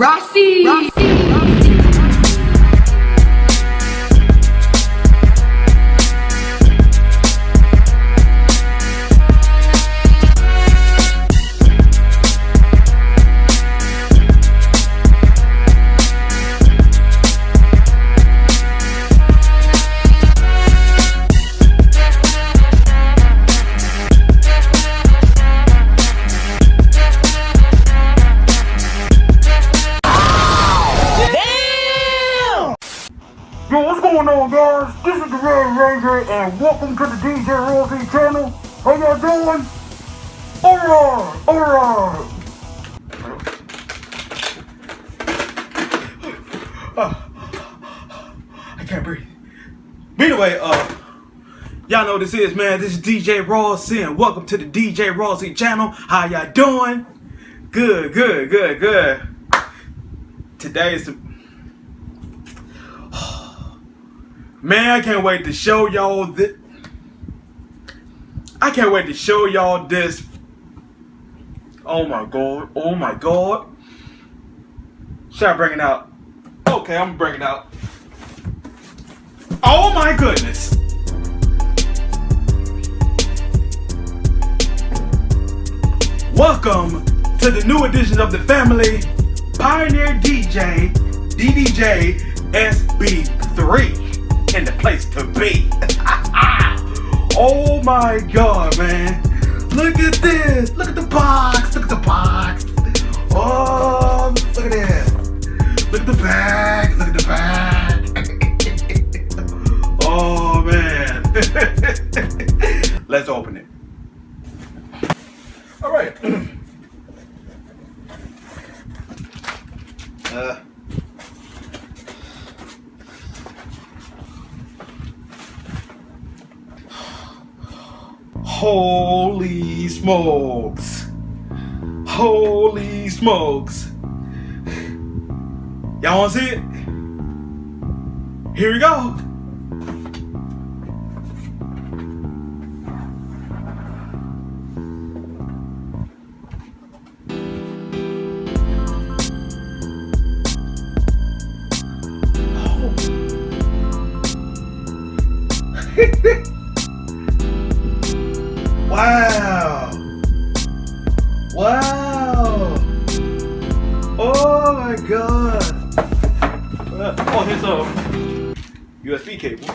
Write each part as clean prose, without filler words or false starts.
Rossi. Yo, what's going on, guys? This is the Red Ranger, and welcome to the DJ-Rossi channel. How y'all doing? Alright. I can't breathe. But anyway, y'all know what this is, man. This is DJ-Rossi, and welcome to the DJ-Rossi channel. How y'all doing? Good. Today is man, I can't wait to show y'all this. I can't wait to show y'all this. Oh my god. Should I bring it out? Okay, I'm gonna bring it out. Oh my goodness. Welcome to the new edition of the family, Pioneer DJ, DDJ-SB3. In the place to be. Oh my god, man. Look at this. Look at the box. Oh, look at that. Look at the bag. Oh man. Let's open it. All right. Holy smokes. Y'all wanna see it? Here we go. Wow. Oh my god. Oh, here's a USB cable.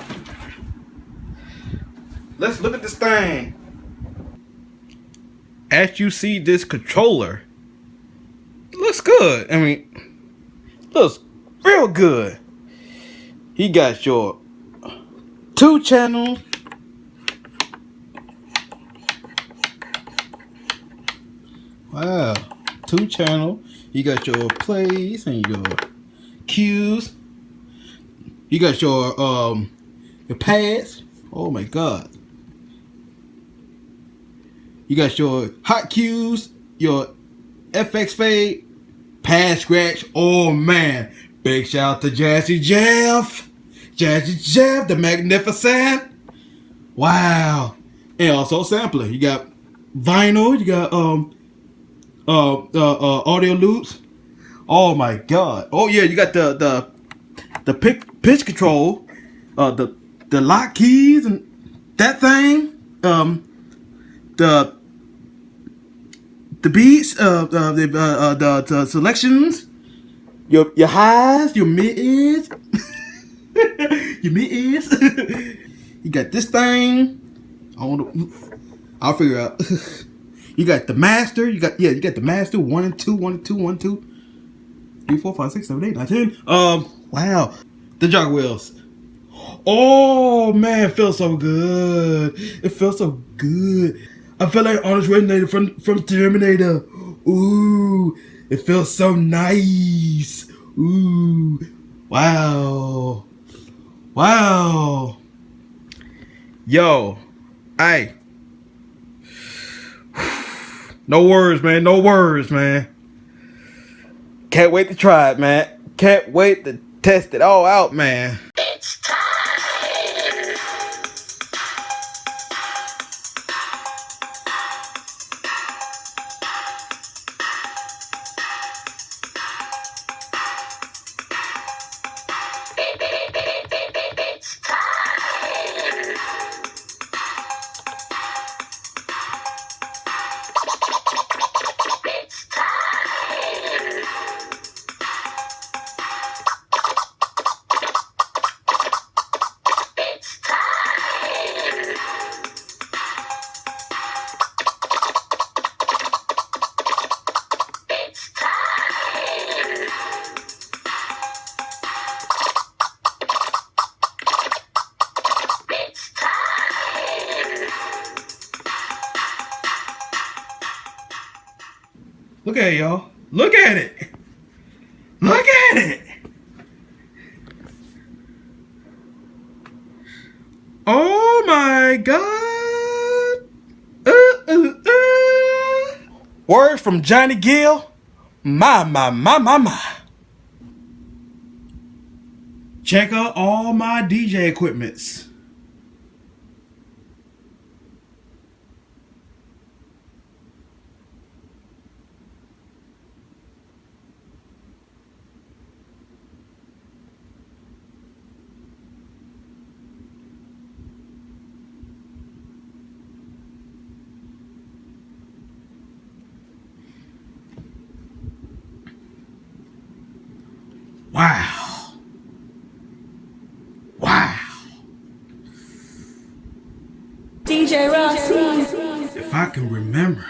Let's look at this thing. As you see, this controller looks good. I mean, looks real good. He got your 2 channels. Wow, 2 channel. You got your plays and your cues. You got your pads. Oh my god. You got your hot cues, your FX fade, pad scratch. Oh man, big shout out to Jazzy Jeff, the magnificent. Wow, and also sampler. You got vinyl. You got audio loops. Oh my god. Oh yeah, you got the pitch control, the lock keys and that thing, the beats, the selections, your highs, your mids, You got this thing. I'll figure out. You got the master. You got the master 1 and 2, 1 and 2, 1, 2, 3, 4, 5, 6, 7, 8, 9, 10. Wow. The jog wheels. Oh man, it feels so good. I feel like Arnold Schwarzenegger from Terminator. Ooh, it feels so nice. Ooh, wow. Yo, hey. No words, man. Can't wait to try it, man. Can't wait to test it all out, man. It's time. Look at it, y'all. Look at it. Look at it. Oh my God. Word from Johnny Gill. My. Check out all my DJ equipments. Wow. Wow. DJ Rossi. If I can remember.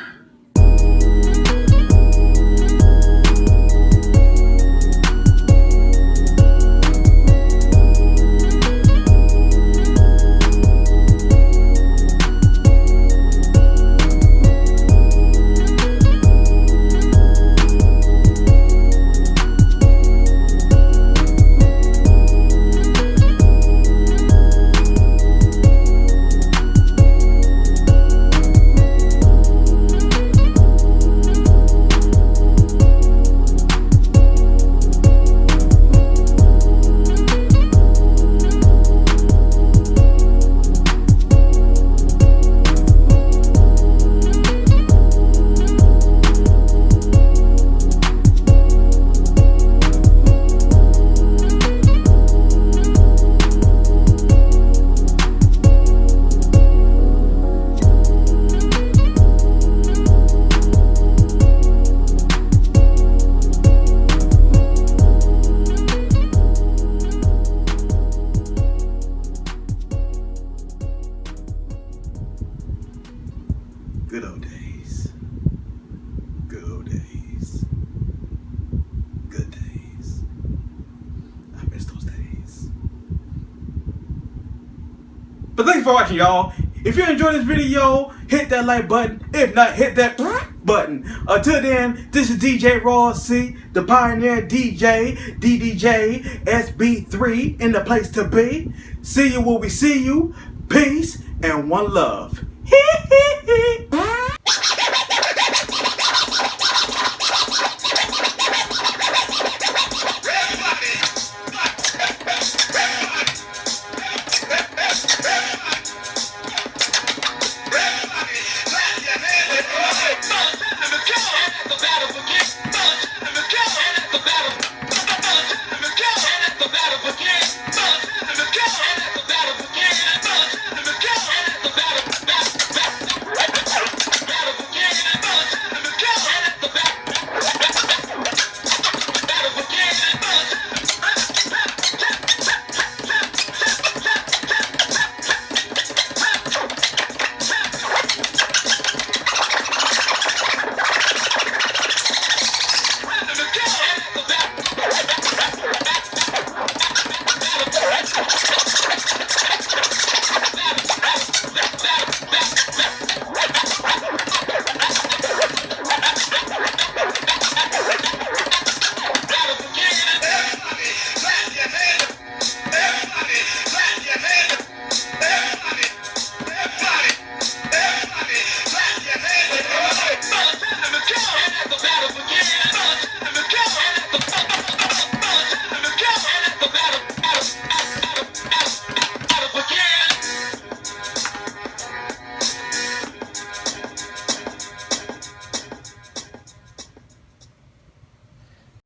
Good old days. Good old days. Good days. I miss those days. But thank you for watching, y'all. If you enjoyed this video, hit that like button. If not, hit that button. Until then, this is DJ Rossi, the Pioneer DJ, DDJ-SB3 in the place to be. See you when we see you. Peace and one love.